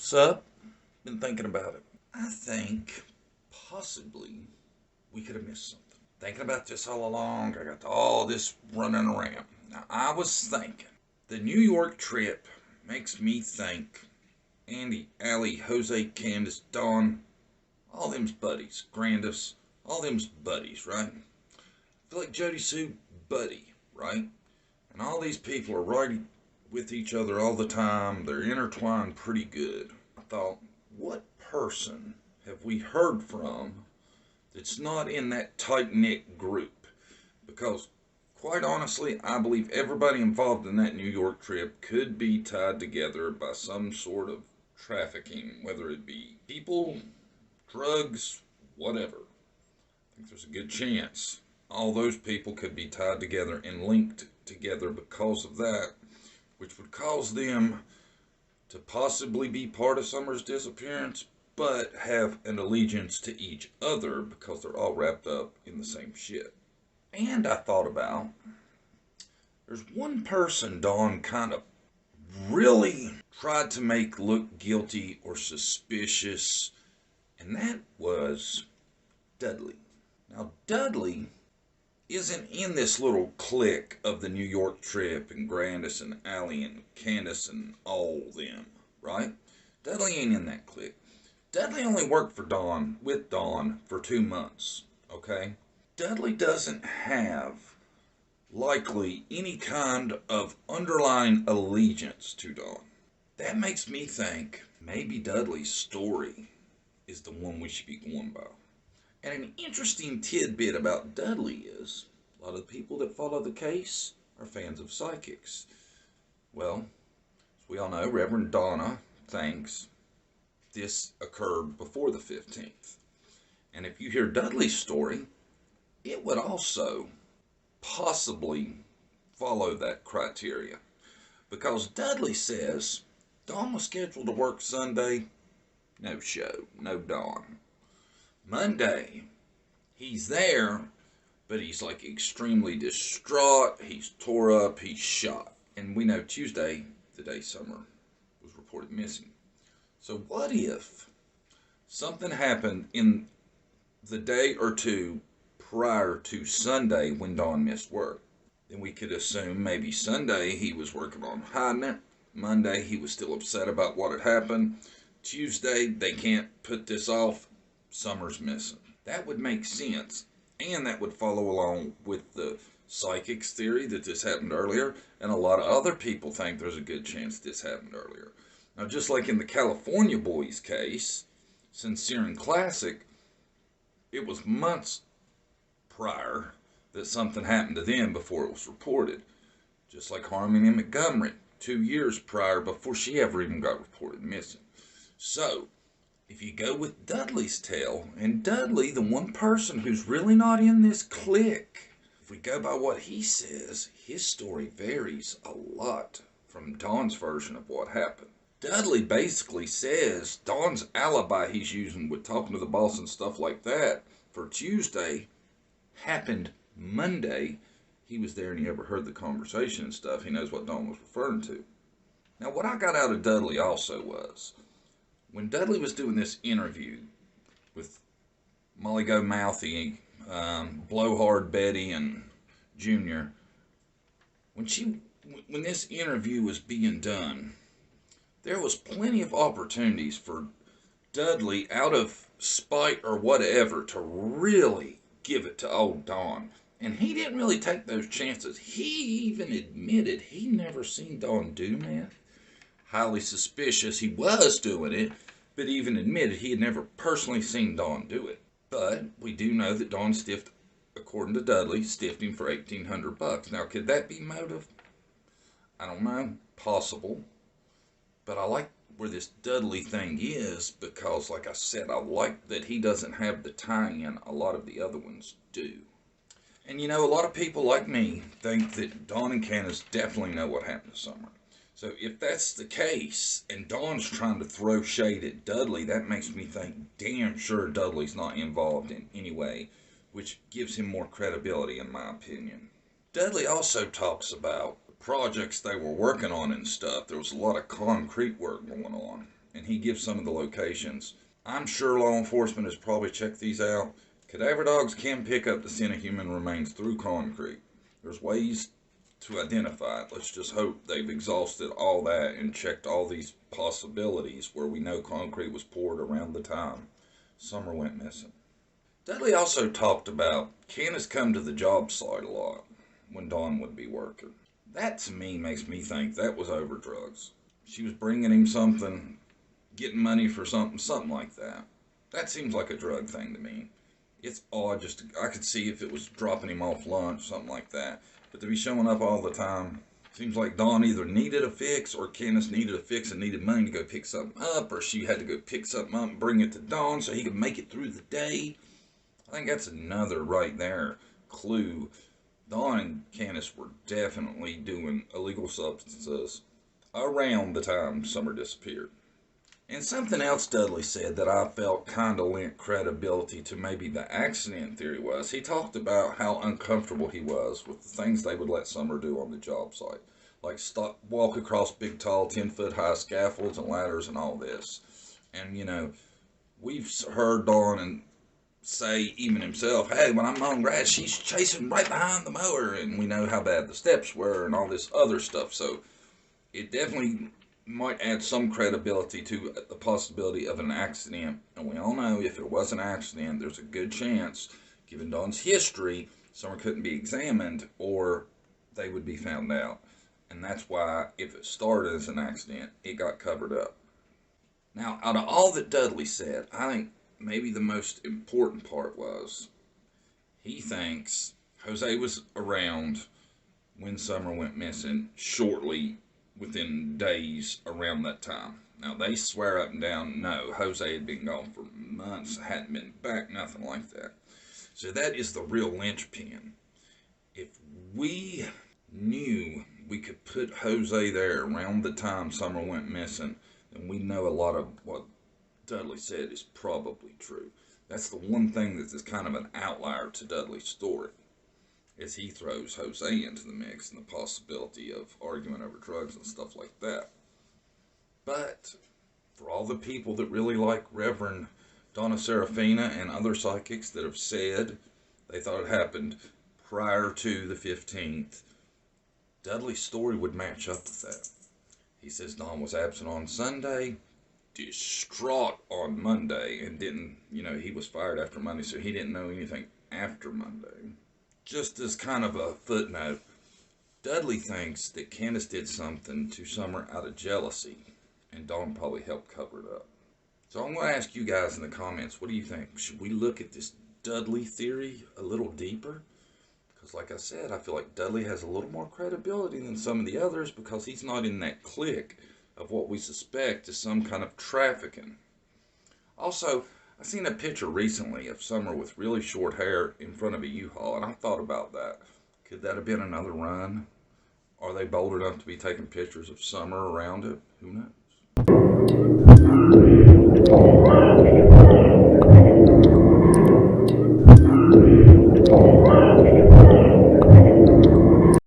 What's up? Been thinking about it. I think possibly we could have missed something. Thinking about this all along, I got all this running around. Now, I was thinking the New York trip makes me think Andy, Allie, Jose, Candace, Dawn, all them's buddies, Grandis, all them's buddies, right? I feel like Jody Sue, buddy, right? And all these people are right with each other all the time. They're intertwined pretty good. I thought, what person have we heard from that's not in that tight-knit group? Because, quite honestly, I believe everybody involved in that New York trip could be tied together by some sort of trafficking, whether it be people, drugs, whatever. I think there's a good chance all those people could be tied together and linked together because of that, which would cause them to possibly be part of Summer's disappearance, but have an allegiance to each other because they're all wrapped up in the same shit. And I thought about, there's one person Dawn kind of really tried to make look guilty or suspicious, and that was Dudley. Now, Dudley isn't in this little clique of the New York trip and Grandis and Allie and Candace and all them, right? Dudley ain't in that clique. Dudley only worked for Dawn, with Dawn, for 2 months, okay? Dudley doesn't have, likely, any kind of underlying allegiance to Dawn. That makes me think maybe Dudley's story is the one we should be going by. And an interesting tidbit about Dudley is, a lot of the people that follow the case are fans of psychics. Well, as we all know, Reverend Donna thinks this occurred before the 15th. And if you hear Dudley's story, it would also possibly follow that criteria. Because Dudley says, Dawn was scheduled to work Sunday, no show, no Dawn. Monday, he's there, but he's like extremely distraught. He's tore up. He's shot. And we know Tuesday, the day Summer was reported missing. So what if something happened in the day or two prior to Sunday when Dawn missed work? Then we could assume maybe Sunday he was working on hiding it. Monday he was still upset about what had happened. Tuesday they can't put this off. Summer's missing. That would make sense, and that would follow along with the psychics theory that this happened earlier, and a lot of other people think there's a good chance this happened earlier. Now, just like in the California Boys case, Sincere and Classic, it was months prior that something happened to them before it was reported. Just like Harmony and Montgomery, 2 years prior before she ever even got reported missing. So, if you go with Dudley's tale, and Dudley, the one person who's really not in this clique, if we go by what he says, his story varies a lot from Dawn's version of what happened. Dudley basically says Dawn's alibi he's using with talking to the boss and stuff like that for Tuesday happened Monday. He was there and he overheard the conversation and stuff. He knows what Dawn was referring to. Now, what I got out of Dudley also was, when Dudley was doing this interview with Molly Go Mouthy, Blowhard Betty, and Junior, when this interview was being done, there was plenty of opportunities for Dudley, out of spite or whatever, to really give it to old Dawn. And he didn't really take those chances. He even admitted he never seen Dawn do that. Highly suspicious he was doing it, but even admitted he had never personally seen Dawn do it. But we do know that Dawn stiffed, according to Dudley, stiffed him for $1,800. Now, could that be motive? I don't know. Possible. But I like where this Dudley thing is because, like I said, I like that he doesn't have the tie-in a lot of the other ones do. And you know, a lot of people like me think that Dawn and Candace definitely know what happened to Summer. So if that's the case, and Dawn's trying to throw shade at Dudley, that makes me think damn sure Dudley's not involved in any way, which gives him more credibility in my opinion. Dudley also talks about the projects they were working on and stuff. There was a lot of concrete work going on. and he gives some of the locations. I'm sure law enforcement has probably checked these out. Cadaver dogs can pick up the scent of human remains through concrete. There's ways to identify it. Let's just hope they've exhausted all that and checked all these possibilities where we know concrete was poured around the time Summer went missing. Dudley also talked about Candace come to the job site a lot when Dawn would be working. That to me makes me think that was over drugs. She was bringing him something, getting money for something like that. That seems like a drug thing to me. It's odd, I could see if it was dropping him off lunch, something like that. But to be showing up all the time, seems like Dawn either needed a fix or Candace needed a fix and needed money to go pick something up, or she had to go pick something up and bring it to Dawn so he could make it through the day. I think that's another right there clue. Dawn and Candace were definitely doing illegal substances around the time Summer disappeared. And something else Dudley said that I felt kind of lent credibility to maybe the accident theory was, he talked about how uncomfortable he was with the things they would let Summer do on the job site. Like walk across big, tall, 10-foot high scaffolds and ladders and all this. And, you know, we've heard Dawn and say, even himself, hey, when I'm on grass, she's chasing right behind the mower. And we know how bad the steps were and all this other stuff. So it definitely might add some credibility to the possibility of an accident. And we all know if it was an accident, there's a good chance, given Dawn's history, Summer couldn't be examined or they would be found out. And that's why, if it started as an accident, it got covered up. Now, out of all that Dudley said, I think maybe the most important part was he thinks Jose was around when Summer went missing shortly within days around that time. Now, they swear up and down, no, Jose had been gone for months, hadn't been back, nothing like that. So that is the real linchpin. If we knew we could put Jose there around the time Summer went missing, then we know a lot of what Dudley said is probably true. That's the one thing that is kind of an outlier to Dudley's story, is he throws Jose into the mix and the possibility of argument over drugs and stuff like that. But for all the people that really like Reverend Donna Serafina and other psychics that have said they thought it happened prior to the 15th, Dudley's story would match up with that. He says Dawn was absent on Sunday, distraught on Monday, and didn't, he was fired after Monday, so he didn't know anything after Monday. Just as kind of a footnote, Dudley thinks that Candace did something to Summer out of jealousy, and Dawn probably helped cover it up. So I'm going to ask you guys in the comments, what do you think? Should we look at this Dudley theory a little deeper? Because like I said, I feel like Dudley has a little more credibility than some of the others because he's not in that clique of what we suspect is some kind of trafficking. Also, I seen a picture recently of Summer with really short hair in front of a U-Haul, and I thought about that. Could that have been another run? Are they bold enough to be taking pictures of Summer around it? Who knows?